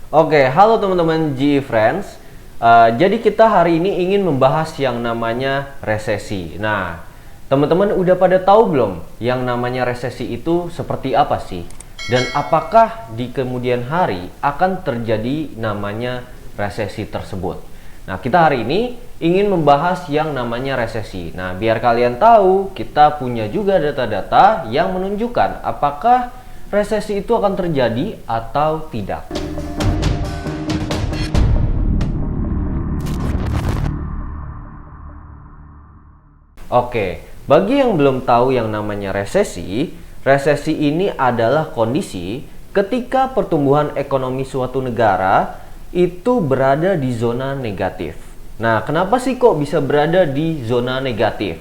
Oke, halo teman-teman GE Friends. Jadi kita hari ini ingin membahas yang namanya resesi. Nah, teman-teman udah pada tahu belum yang namanya resesi itu seperti apa sih? Dan apakah di kemudian hari akan terjadi namanya resesi tersebut? Nah, kita hari ini ingin membahas yang namanya resesi. Nah, biar kalian tahu, kita punya juga data-data yang menunjukkan apakah resesi itu akan terjadi atau tidak. Oke, bagi yang belum tahu yang namanya resesi, resesi ini adalah kondisi ketika pertumbuhan ekonomi suatu negara itu berada di zona negatif. Nah, kenapa sih kok bisa berada di zona negatif?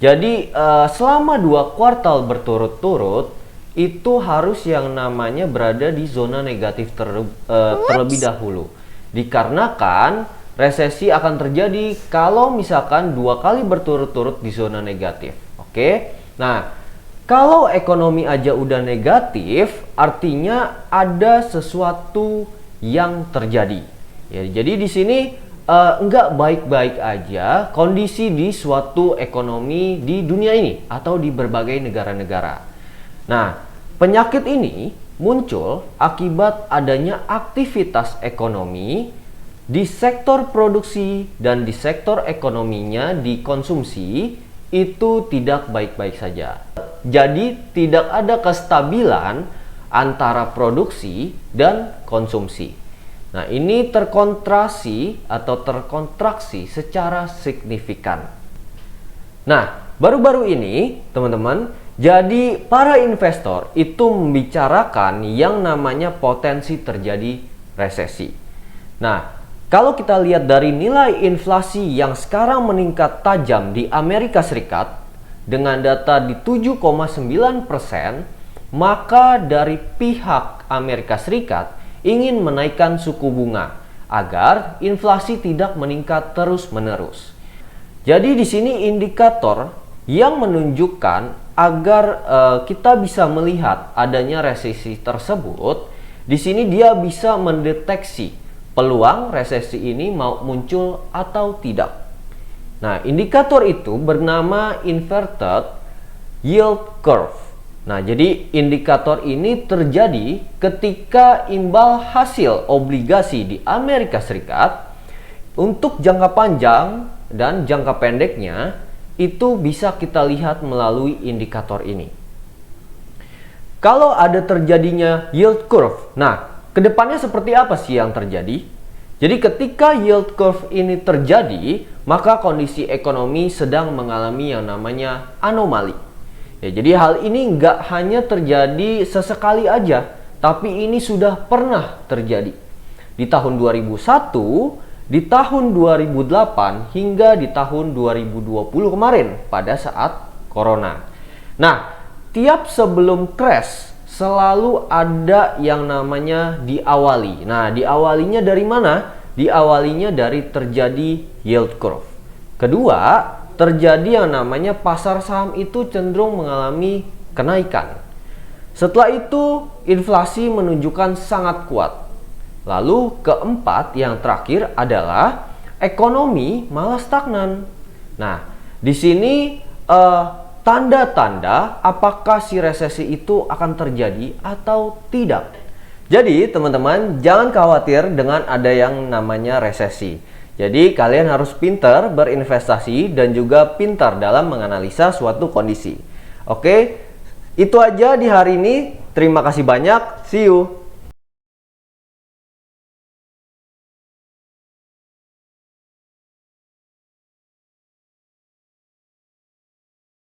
Jadi, selama 2 kuartal berturut-turut, itu harus yang namanya berada di zona negatif terlebih dahulu. Dikarenakan resesi akan terjadi kalau misalkan 2 kali berturut-turut di zona negatif. Oke. Nah, kalau ekonomi aja udah negatif, artinya ada sesuatu yang terjadi. Ya, jadi di sini enggak baik-baik aja kondisi di suatu ekonomi di dunia ini atau di berbagai negara-negara. Nah, penyakit ini muncul akibat adanya aktivitas ekonomi di sektor produksi dan di sektor ekonominya di konsumsi itu tidak baik-baik saja. Jadi tidak ada kestabilan antara produksi dan konsumsi. Nah, ini terkontraksi atau terkontraksi secara signifikan. Nah, baru-baru ini teman-teman, jadi para investor itu membicarakan yang namanya potensi terjadi resesi. Nah, kalau kita lihat dari nilai inflasi yang sekarang meningkat tajam di Amerika Serikat dengan data di 7,9%, maka dari pihak Amerika Serikat ingin menaikkan suku bunga agar inflasi tidak meningkat terus-menerus. Jadi di sini indikator yang menunjukkan agar kita bisa melihat adanya resesi tersebut, di sini dia bisa mendeteksi peluang resesi ini mau muncul atau tidak. Nah, indikator itu bernama inverted yield curve. Nah, jadi indikator ini terjadi ketika imbal hasil obligasi di Amerika Serikat untuk jangka panjang dan jangka pendeknya itu bisa kita lihat melalui indikator ini. Kalau ada terjadinya yield curve, nah kedepannya seperti apa sih yang terjadi? Jadi ketika yield curve ini terjadi, maka kondisi ekonomi sedang mengalami yang namanya anomali. Ya, jadi hal ini nggak hanya terjadi sesekali aja, tapi ini sudah pernah terjadi. Di tahun 2001, di tahun 2008, hingga di tahun 2020 kemarin pada saat Corona. Nah, tiap sebelum crash, selalu ada yang namanya diawali. Nah, diawalinya dari mana? Diawalinya dari terjadi yield curve. Kedua, terjadi yang namanya pasar saham itu cenderung mengalami kenaikan. Setelah itu, inflasi menunjukkan sangat kuat. Lalu keempat, yang terakhir adalah ekonomi malah stagnan. Nah, di sini tanda-tanda apakah si resesi itu akan terjadi atau tidak. Jadi teman-teman jangan khawatir dengan ada yang namanya resesi. Jadi kalian harus pintar berinvestasi dan juga pintar dalam menganalisa suatu kondisi. Oke, itu aja di hari ini. Terima kasih banyak. See you.